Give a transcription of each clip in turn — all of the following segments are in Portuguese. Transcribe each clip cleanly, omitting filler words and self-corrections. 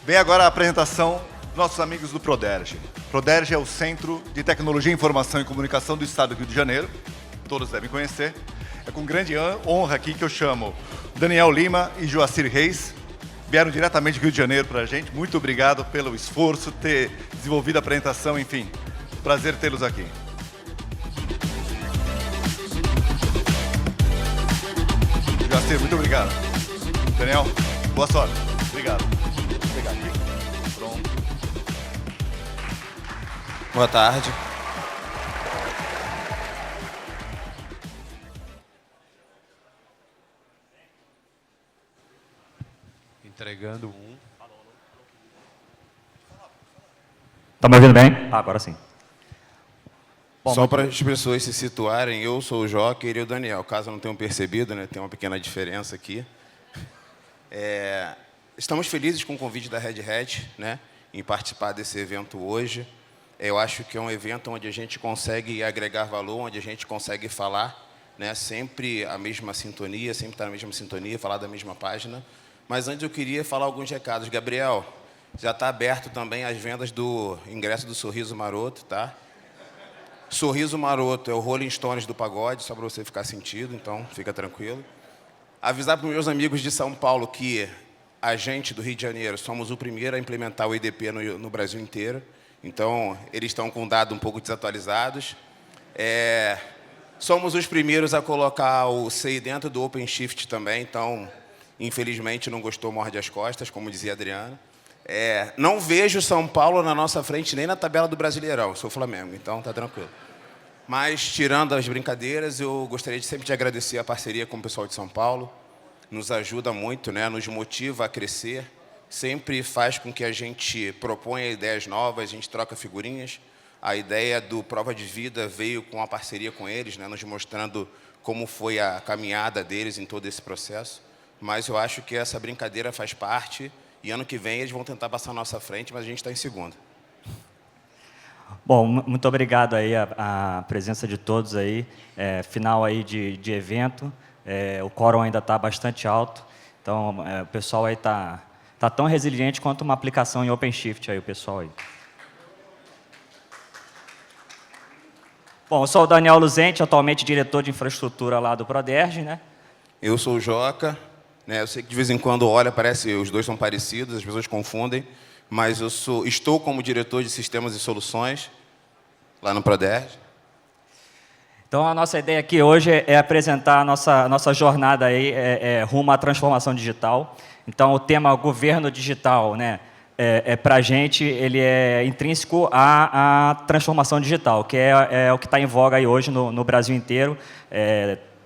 Vem agora a apresentação dos nossos amigos do Proderj. Proderj é o Centro de Tecnologia, Informação e Comunicação do Estado do Rio de Janeiro. Todos devem conhecer. É com grande honra aqui que eu chamo Daniel Lima e Joacir Reis. Vieram diretamente do Rio de Janeiro para a gente. Muito obrigado pelo esforço, ter desenvolvido a apresentação, enfim. Prazer tê-los aqui. Joacir, muito obrigado. Daniel, boa sorte. Obrigado. Obrigado. Pronto. Boa tarde. Entregando um. Tá me ouvindo bem? Ah, agora sim. Bom, só para as pessoas se situarem, eu sou o Joca e ele é o Daniel. Caso não tenham percebido, né, tem uma pequena diferença aqui. Estamos felizes com o convite da Red Hat, né, em participar desse evento hoje. Eu acho que é um evento onde a gente consegue agregar valor, onde a gente consegue falar, né, sempre a mesma sintonia, sempre estar na mesma sintonia, falar da mesma página. Mas antes eu queria falar alguns recados. Gabriel, já está aberto também as vendas do ingresso do Sorriso Maroto, tá? Sorriso Maroto é o Rolling Stones do pagode, só para você ficar sentido, então fica tranquilo. Avisar para os meus amigos de São Paulo que a gente do Rio de Janeiro somos o primeiro a implementar o IDP no Brasil inteiro, então eles estão com dados um pouco desatualizados. Somos os primeiros a colocar o CI dentro do OpenShift também, então, infelizmente, não gostou, morde as costas, como dizia a Adriana. Não vejo São Paulo na nossa frente nem na tabela do Brasileirão, sou Flamengo, então tá tranquilo. Mas, tirando as brincadeiras, eu gostaria sempre de agradecer a parceria com o pessoal de São Paulo. Nos ajuda muito, né? Nos motiva a crescer, sempre faz com que a gente proponha ideias novas, a gente troca figurinhas. A ideia do Prova de Vida veio com a parceria com eles, né? Nos mostrando como foi a caminhada deles em todo esse processo. Mas eu acho que essa brincadeira faz parte e ano que vem eles vão tentar passar à nossa frente, mas a gente está em segundo. Bom, muito obrigado aí a presença de todos aí. Final aí de evento, o quórum ainda está bastante alto, então o pessoal aí tá tão resiliente quanto uma aplicação em OpenShift aí, o pessoal aí. Bom, eu sou o Daniel Luzente, atualmente diretor de infraestrutura lá do Proderj, né? Eu sou o Joca. Eu sei que de vez em quando olha, parece os dois são parecidos, as pessoas confundem, mas estou como diretor de sistemas e soluções lá no Proderj. Então, a nossa ideia aqui hoje é apresentar a nossa jornada aí, rumo à transformação digital. Então, o tema governo digital, né, para a gente, ele é intrínseco à transformação digital, que é o que está em voga aí hoje no Brasil inteiro.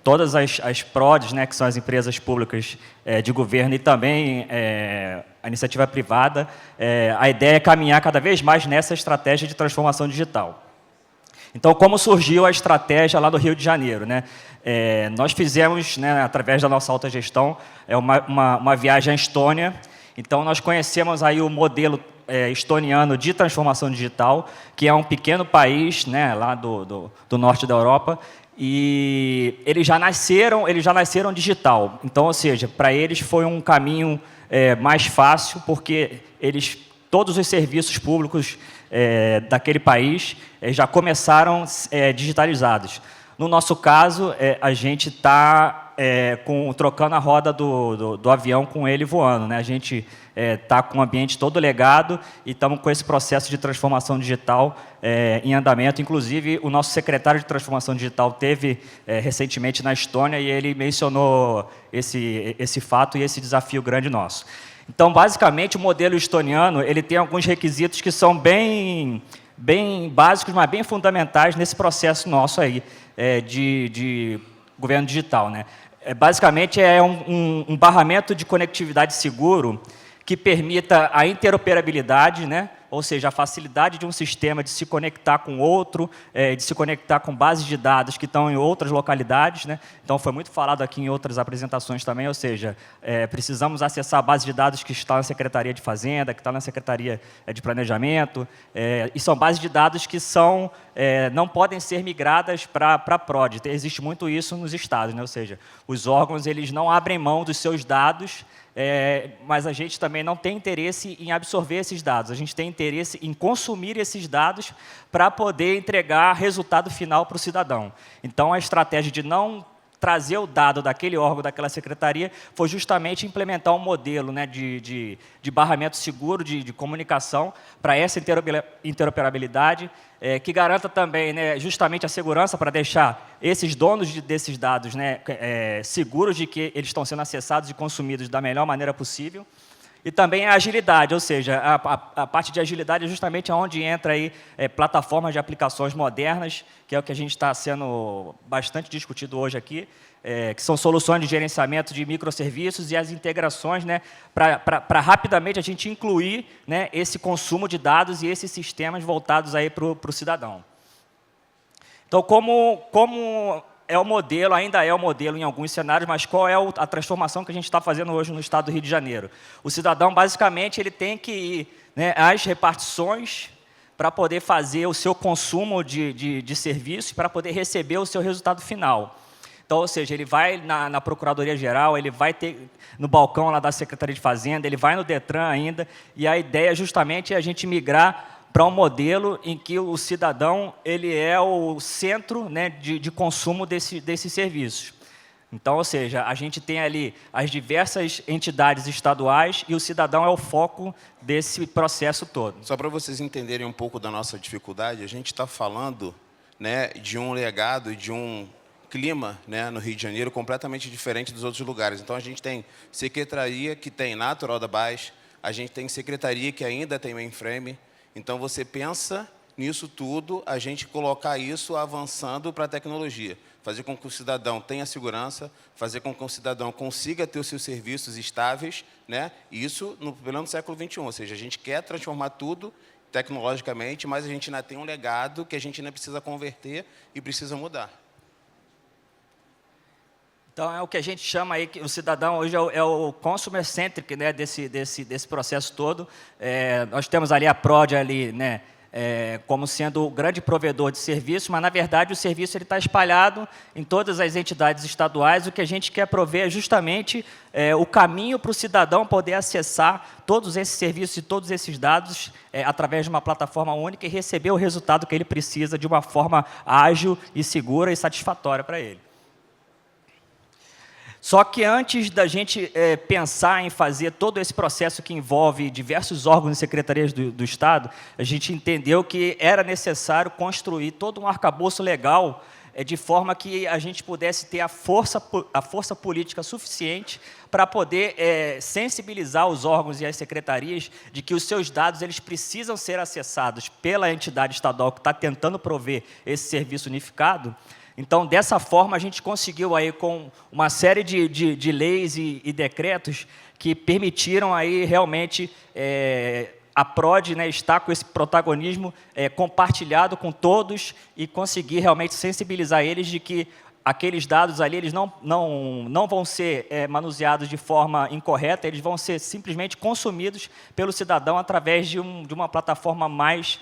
Todas as PRODs, né, que são as empresas públicas de governo, e também a iniciativa privada, a ideia é caminhar cada vez mais nessa estratégia de transformação digital. Então, como surgiu a estratégia lá do Rio de Janeiro, né? Nós fizemos, né, através da nossa alta gestão, uma viagem à Estônia. Então, nós conhecemos aí o modelo estoniano de transformação digital, que é um pequeno país, né, lá do norte da Europa, e eles já nasceram digital. Então, ou seja, para eles foi um caminho mais fácil, porque todos os serviços públicos daquele país já começaram digitalizados. No nosso caso, a gente está trocando a roda do avião com ele voando, né? A gente está com o ambiente todo legado e estamos com esse processo de transformação digital em andamento. Inclusive, o nosso secretário de transformação digital teve recentemente na Estônia e ele mencionou esse fato e esse desafio grande nosso. Então, basicamente, o modelo estoniano ele tem alguns requisitos que são bem básicos, mas bem fundamentais nesse processo nosso aí de governo digital, né? Basicamente, é um barramento de conectividade seguro que permita a interoperabilidade, né? Ou seja, a facilidade de um sistema de se conectar com outro, de se conectar com bases de dados que estão em outras localidades, né? Então, foi muito falado aqui em outras apresentações também, ou seja, precisamos acessar a base de dados que está na Secretaria de Fazenda, que está na Secretaria de Planejamento, e são bases de dados que não podem ser migradas para a PROD. Existe muito isso nos estados, né? Ou seja, os órgãos eles não abrem mão dos seus dados mas a gente também não tem interesse em absorver esses dados, a gente tem interesse em consumir esses dados para poder entregar resultado final para o cidadão. Então, a estratégia de não trazer o dado daquele órgão, daquela secretaria, foi justamente implementar um modelo, né, de barramento seguro, de comunicação, para essa interoperabilidade, que garanta também, né, justamente a segurança para deixar esses donos desses dados, né, seguros de que eles estão sendo acessados e consumidos da melhor maneira possível. E também a agilidade, ou seja, a parte de agilidade é justamente onde entra aí plataformas de aplicações modernas, que é o que a gente está sendo bastante discutido hoje aqui, que são soluções de gerenciamento de microserviços e as integrações, né, para rapidamente a gente incluir, né, esse consumo de dados e esses sistemas voltados aí para o cidadão. Então, como é o modelo, ainda é o modelo em alguns cenários, mas qual é a transformação que a gente está fazendo hoje no estado do Rio de Janeiro? O cidadão, basicamente, ele tem que ir, né, às repartições para poder fazer o seu consumo de serviço, para poder receber o seu resultado final. Então, ou seja, ele vai na Procuradoria-Geral, ele vai ter no balcão lá da Secretaria de Fazenda, ele vai no DETRAN ainda, e a ideia justamente é a gente migrar para um modelo em que o cidadão ele é o centro, né, de consumo desses serviços. Então, ou seja, a gente tem ali as diversas entidades estaduais e o cidadão é o foco desse processo todo. Só para vocês entenderem um pouco da nossa dificuldade, a gente está falando, né, de um legado, de um clima, né, no Rio de Janeiro completamente diferente dos outros lugares. Então, a gente tem secretaria que tem Natural da Base, a gente tem secretaria que ainda tem mainframe. Então, você pensa nisso tudo, a gente colocar isso avançando para a tecnologia, fazer com que o cidadão tenha segurança, fazer com que o cidadão consiga ter os seus serviços estáveis, né? Isso no pleno século XXI, ou seja, a gente quer transformar tudo tecnologicamente, mas a gente ainda tem um legado que a gente ainda precisa converter e precisa mudar. Então, é o que a gente chama aí, que o cidadão hoje é o consumer centric, né, desse processo todo. Nós temos ali a Prod ali, né, como sendo o grande provedor de serviço, mas, na verdade, o serviço está espalhado em todas as entidades estaduais. O que a gente quer prover é justamente o caminho para o cidadão poder acessar todos esses serviços e todos esses dados através de uma plataforma única e receber o resultado que ele precisa de uma forma ágil e segura e satisfatória para ele. Só que antes da gente pensar em fazer todo esse processo que envolve diversos órgãos e secretarias do Estado, a gente entendeu que era necessário construir todo um arcabouço legal de forma que a gente pudesse ter a força política suficiente para poder sensibilizar os órgãos e as secretarias de que os seus dados eles precisam ser acessados pela entidade estadual que está tentando prover esse serviço unificado. Então, dessa forma, a gente conseguiu, aí, com uma série de leis e decretos que permitiram aí, realmente a PROD, né, estar com esse protagonismo compartilhado com todos e conseguir realmente sensibilizar eles de que aqueles dados ali eles não vão ser manuseados de forma incorreta, eles vão ser simplesmente consumidos pelo cidadão através de uma plataforma mais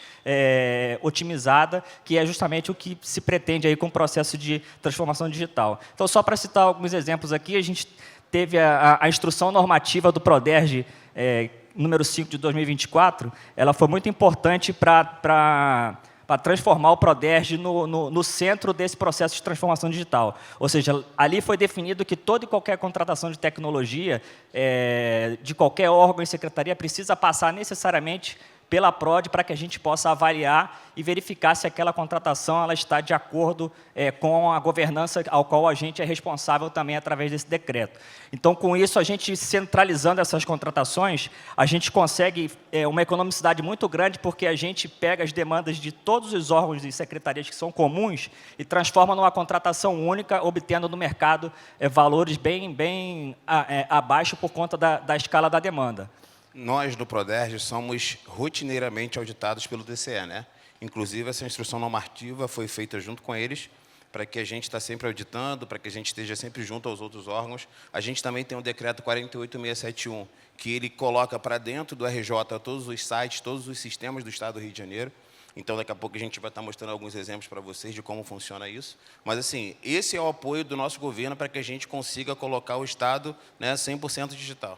otimizada, que é justamente o que se pretende aí com o processo de transformação digital. Então, só para citar alguns exemplos aqui, a gente teve a instrução normativa do Proderj, número 5 de 2024, ela foi muito importante para transformar o Proderj no centro desse processo de transformação digital. Ou seja, ali foi definido que toda e qualquer contratação de tecnologia, de qualquer órgão e secretaria, precisa passar necessariamente pela PROD para que a gente possa avaliar e verificar se aquela contratação ela está de acordo com a governança ao qual a gente é responsável também através desse decreto. Então, com isso, a gente centralizando essas contratações, a gente consegue uma economicidade muito grande, porque a gente pega as demandas de todos os órgãos e secretarias que são comuns e transforma numa contratação única, obtendo no mercado valores bem abaixo por conta da escala da demanda. Nós, do Proderj, somos rotineiramente auditados pelo TCE, né? Inclusive, essa instrução normativa foi feita junto com eles, para que a gente está sempre auditando, para que a gente esteja sempre junto aos outros órgãos. A gente também tem o decreto 48671, que ele coloca para dentro do RJ todos os sites, todos os sistemas do Estado do Rio de Janeiro. Então, daqui a pouco a gente vai estar mostrando alguns exemplos para vocês de como funciona isso. Mas, assim, esse é o apoio do nosso governo para que a gente consiga colocar o Estado, né, 100% digital.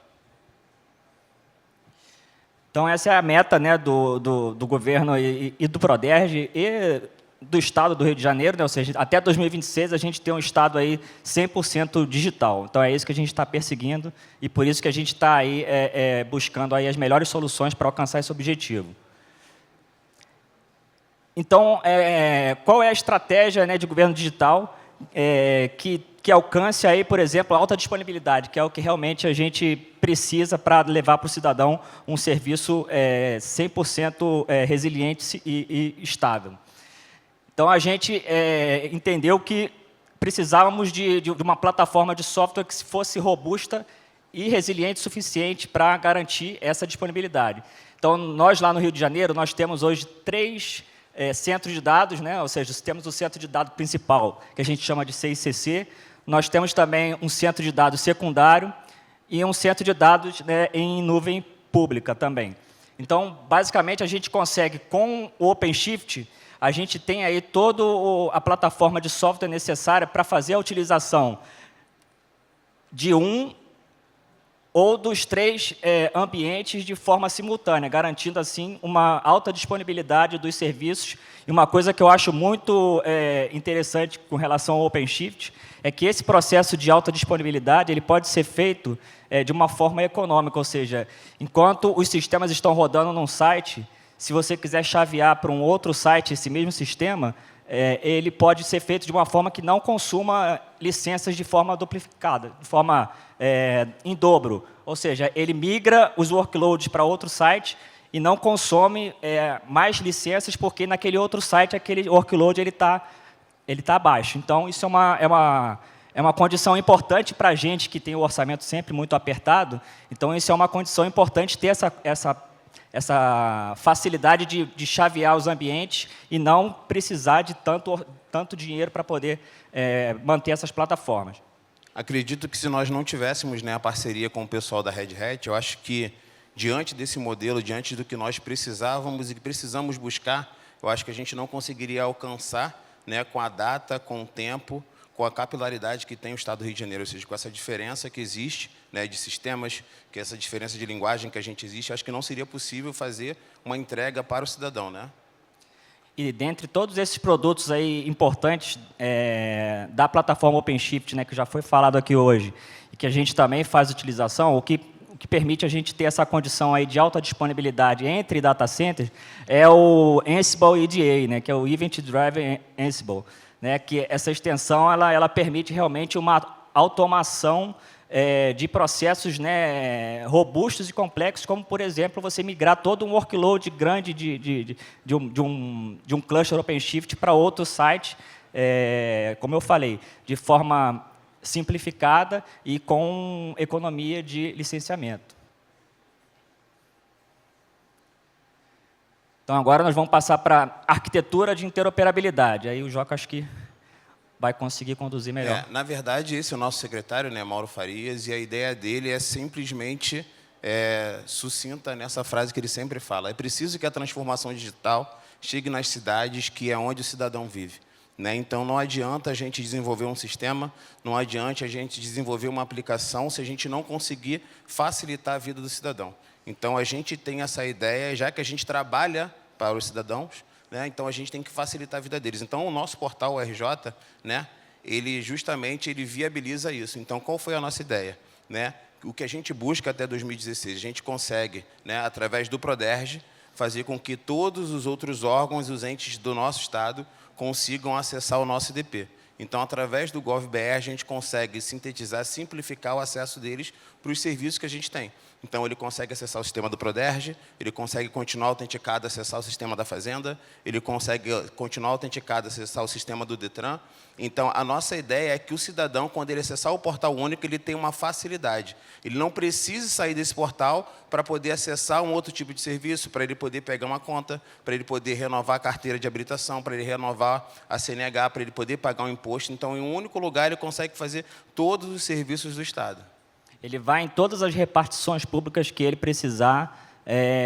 Então, essa é a meta, né, do governo e do Proderj e do Estado do Rio de Janeiro, né, ou seja, até 2026 a gente tem um Estado aí 100% digital. Então, é isso que a gente está perseguindo e por isso que a gente está aí buscando aí as melhores soluções para alcançar esse objetivo. Então, qual é a estratégia, né, de governo digital que alcance, aí, por exemplo, a alta disponibilidade, que é o que realmente a gente precisa para levar para o cidadão um serviço 100% resiliente e estável. Então, a gente entendeu que precisávamos de uma plataforma de software que fosse robusta e resiliente o suficiente para garantir essa disponibilidade. Então, nós lá no Rio de Janeiro, nós temos hoje 3 centros de dados, né? Ou seja, temos o centro de dados principal, que a gente chama de CICC, nós temos também um centro de dados secundário e um centro de dados, né, em nuvem pública também. Então, basicamente, a gente consegue, com o OpenShift, a gente tem aí toda a plataforma de software necessária para fazer a utilização de um ou dos 3 ambientes de forma simultânea, garantindo, assim, uma alta disponibilidade dos serviços. E uma coisa que eu acho muito interessante com relação ao OpenShift é que esse processo de alta disponibilidade ele pode ser feito de uma forma econômica, ou seja, enquanto os sistemas estão rodando num site, se você quiser chavear para um outro site esse mesmo sistema, ele pode ser feito de uma forma que não consuma licenças de forma duplicada, de forma em dobro. Ou seja, ele migra os workloads para outro site e não consome mais licenças, porque naquele outro site aquele workload ele tá baixo. Então, isso é uma condição importante para a gente que tem o orçamento sempre muito apertado. Então, isso é uma condição importante ter essa facilidade de chavear os ambientes e não precisar de tanto dinheiro para poder manter essas plataformas. Acredito que se nós não tivéssemos, né, a parceria com o pessoal da Red Hat, eu acho que, diante desse modelo, diante do que nós precisávamos e que precisamos buscar, eu acho que a gente não conseguiria alcançar, né, com a data, com o tempo, com a capilaridade que tem o Estado do Rio de Janeiro, ou seja, com essa diferença que existe, né, de sistemas, que essa diferença de linguagem que a gente existe, acho que não seria possível fazer uma entrega para o cidadão, né? E dentre todos esses produtos aí importantes da plataforma OpenShift, né, que já foi falado aqui hoje, e que a gente também faz utilização, o que permite a gente ter essa condição aí de alta disponibilidade entre data centers é o Ansible EDA, né, que é o Event Driven Ansible, né, que essa extensão ela permite realmente uma automação de processos, né, robustos e complexos, como, por exemplo, você migrar todo um workload grande de um cluster OpenShift para outro site, como eu falei, de forma simplificada e com economia de licenciamento. Então, agora nós vamos passar para a arquitetura de interoperabilidade. Aí o Joca, acho que vai conseguir conduzir melhor. Na verdade, esse é o nosso secretário, né, Mauro Farias, e a ideia dele é simplesmente sucinta nessa frase que ele sempre fala. É preciso que a transformação digital chegue nas cidades, que é onde o cidadão vive. Né? Então, não adianta a gente desenvolver um sistema, não adianta a gente desenvolver uma aplicação se a gente não conseguir facilitar a vida do cidadão. Então, a gente tem essa ideia, já que a gente trabalha para os cidadãos, né? Então, a gente tem que facilitar a vida deles. Então, o nosso portal RJ, né, ele justamente viabiliza isso. Então, qual foi a nossa ideia? Né? O que a gente busca até 2016, a gente consegue, né, através do Proderj, fazer com que todos os outros órgãos e os entes do nosso Estado consigam acessar o nosso IDP. Então, através do GovBR, a gente consegue sintetizar, simplificar o acesso deles para os serviços que a gente tem. Então, ele consegue acessar o sistema do Proderj, ele consegue continuar autenticado, acessar o sistema da Fazenda, ele consegue continuar autenticado, acessar o sistema do Detran. Então, a nossa ideia é que o cidadão, quando ele acessar o portal único, ele tenha uma facilidade. Ele não precise sair desse portal para poder acessar um outro tipo de serviço, para ele poder pegar uma conta, para ele poder renovar a carteira de habilitação, para ele renovar a CNH, para ele poder pagar um imposto. Então, em um único lugar, ele consegue fazer todos os serviços do Estado. Ele vai em todas as repartições públicas que ele precisar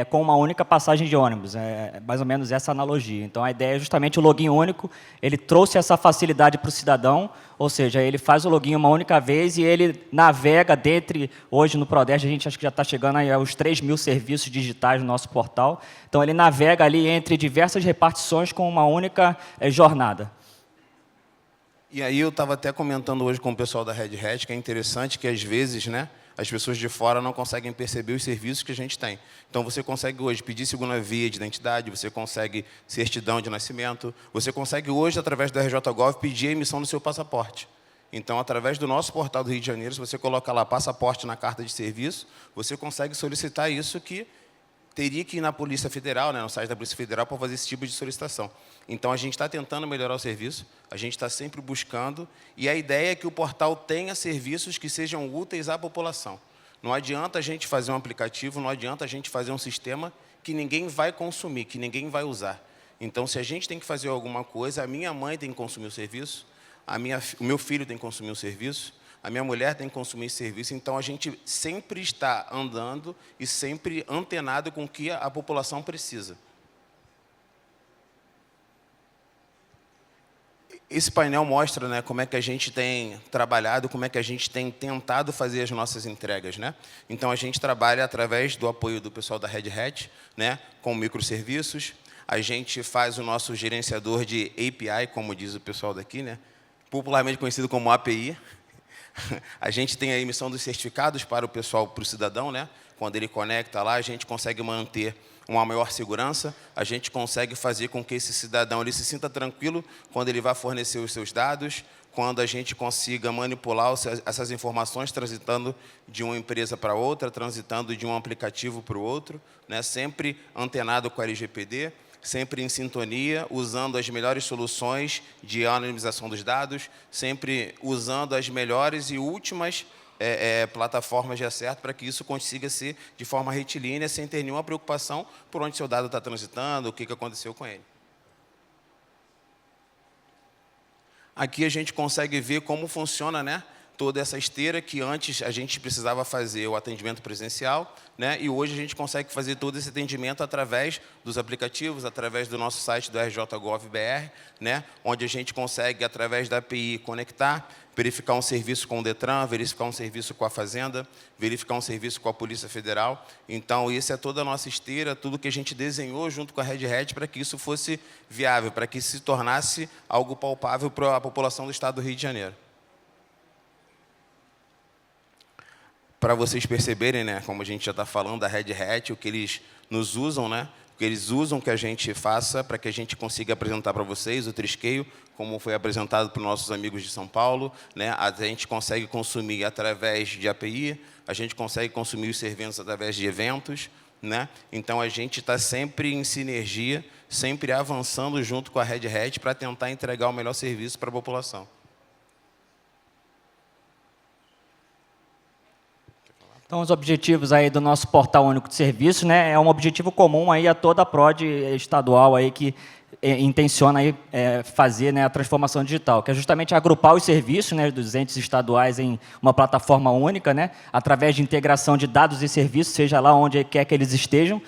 com uma única passagem de ônibus. É mais ou menos essa analogia. Então, a ideia é justamente o login único. Ele trouxe essa facilidade para o cidadão, ou seja, ele faz o login uma única vez e ele navega dentre, hoje no Prodeste, a gente acho que já está chegando aí aos 3.000 serviços digitais no nosso portal. Então, ele navega ali entre diversas repartições com uma única jornada. E aí eu estava até comentando hoje com o pessoal da Red Hat que é interessante que, às vezes, né, as pessoas de fora não conseguem perceber os serviços que a gente tem. Então, você consegue hoje pedir segunda via de identidade, você consegue certidão de nascimento, você consegue hoje, através da RJ.gov, pedir a emissão do seu passaporte. Então, através do nosso portal do Rio de Janeiro, se você coloca lá passaporte na carta de serviço, você consegue solicitar isso que teria que ir na Polícia Federal, né, no site da Polícia Federal, para fazer esse tipo de solicitação. Então, a gente está tentando melhorar o serviço, a gente está sempre buscando, e a ideia é que o portal tenha serviços que sejam úteis à população. Não adianta a gente fazer um aplicativo, não adianta a gente fazer um sistema que ninguém vai consumir, que ninguém vai usar. Então, se a gente tem que fazer alguma coisa, a minha mãe tem que consumir o serviço, o meu filho tem que consumir o serviço, a minha mulher tem que consumir esse serviço, então a gente sempre está andando e sempre antenado com o que a população precisa. Esse painel mostra, né, como é que a gente tem trabalhado, como é que a gente tem tentado fazer as nossas entregas, né? Então, a gente trabalha através do apoio do pessoal da Red Hat, né, com microserviços. A gente faz o nosso gerenciador de API, como diz o pessoal daqui, né, popularmente conhecido como API. A gente tem a emissão dos certificados para o pessoal, para o cidadão, né? Quando ele conecta lá, a gente consegue manter uma maior segurança, a gente consegue fazer com que esse cidadão ele se sinta tranquilo quando ele vai fornecer os seus dados, quando a gente consiga manipular essas informações transitando de uma empresa para outra, transitando de um aplicativo para o outro, né? Sempre antenado com a LGPD, sempre em sintonia, usando as melhores soluções de anonimização dos dados, sempre usando as melhores e últimas plataformas de acerto para que isso consiga ser de forma retilínea, sem ter nenhuma preocupação por onde seu dado está transitando, o que aconteceu com ele. Aqui a gente consegue ver como funciona, né, toda essa esteira que antes a gente precisava fazer o atendimento presencial, né, e hoje a gente consegue fazer todo esse atendimento através dos aplicativos, através do nosso site do RJ.gov.br, né, onde a gente consegue, através da API, conectar, verificar um serviço com o Detran, verificar um serviço com a Fazenda, verificar um serviço com a Polícia Federal. Então, isso é toda a nossa esteira, tudo que a gente desenhou junto com a Red Hat para que isso fosse viável, para que isso se tornasse algo palpável para a população do Estado do Rio de Janeiro. Para vocês perceberem, né, como a gente já está falando da Red Hat, o que eles nos usam, né, o que eles usam que a gente faça para que a gente consiga apresentar para vocês o Trisqueio, como foi apresentado para os nossos amigos de São Paulo, né, a gente consegue consumir através de API, a gente consegue consumir os serviços através de eventos, né, então a gente está sempre em sinergia, sempre avançando junto com a Red Hat para tentar entregar o melhor serviço para a população. Então, os objetivos aí do nosso Portal Único de Serviços, né, é um objetivo comum aí a toda a PROD estadual aí que intenciona aí, fazer, né, a transformação digital, que é justamente agrupar os serviços, né, dos entes estaduais em uma plataforma única, né, através de integração de dados e serviços, seja lá onde quer que eles estejam.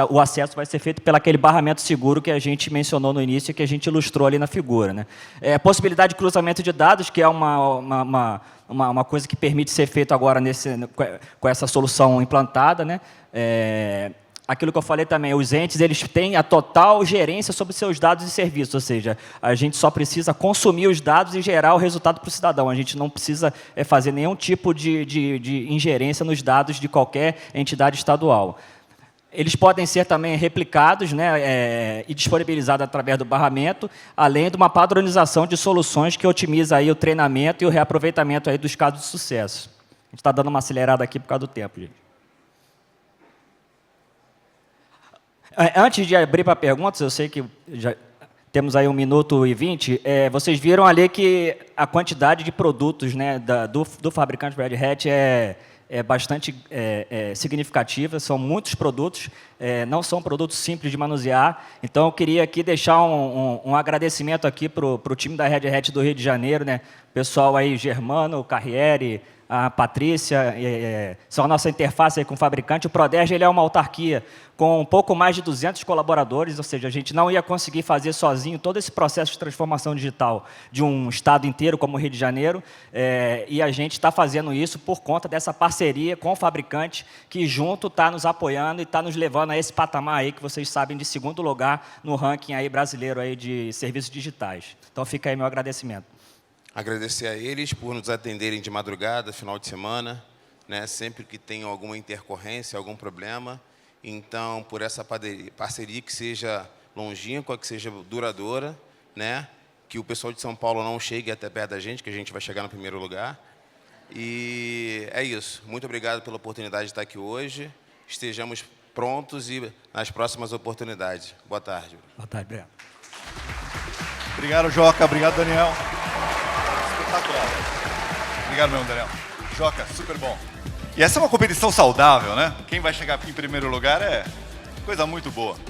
O acesso vai ser feito pelo aquele barramento seguro que a gente mencionou no início e que a gente ilustrou ali na figura, né. Possibilidade de cruzamento de dados, que é uma coisa que permite ser feito agora com essa solução implantada, né. Aquilo que eu falei também, os entes eles têm a total gerência sobre seus dados e serviços, ou seja, a gente só precisa consumir os dados e gerar o resultado para o cidadão. A gente não precisa fazer nenhum tipo de ingerência nos dados de qualquer entidade estadual. Eles podem ser também replicados, né, e disponibilizados através do barramento, além de uma padronização de soluções que otimiza aí o treinamento e o reaproveitamento aí dos casos de sucesso. A gente está dando uma acelerada aqui por causa do tempo, gente. Antes de abrir para perguntas, eu sei que já temos aí 1 minuto e 20, vocês viram ali que a quantidade de produtos, né, do fabricante Red Hat é bastante significativa, são muitos produtos, não são produtos simples de manusear. Então, eu queria aqui deixar um agradecimento aqui para o time da Red Hat do Rio de Janeiro, né? Pessoal aí, Germano, Carriere, a Patrícia, são a nossa interface aí com o fabricante. O Proderj ele é uma autarquia com um pouco mais de 200 colaboradores, ou seja, a gente não ia conseguir fazer sozinho todo esse processo de transformação digital de um estado inteiro como o Rio de Janeiro, e a gente está fazendo isso por conta dessa parceria com o fabricante, que junto está nos apoiando e está nos levando a esse patamar aí que vocês sabem de segundo lugar no ranking aí brasileiro aí de serviços digitais. Então fica aí meu agradecimento. Agradecer a eles por nos atenderem de madrugada, final de semana, né, sempre que tem alguma intercorrência, algum problema. Então, por essa parceria que seja longínqua, que seja duradoura, né, que o pessoal de São Paulo não chegue até perto da gente, que a gente vai chegar no primeiro lugar. E é isso. Muito obrigado pela oportunidade de estar aqui hoje. Estejamos prontos e nas próximas oportunidades. Boa tarde. Boa tarde, obrigado. Obrigado, Joca. Obrigado, Daniel. Espetacular. Obrigado mesmo, Daniel. Joca, super bom. E essa é uma competição saudável, né? Quem vai chegar em primeiro lugar é coisa muito boa.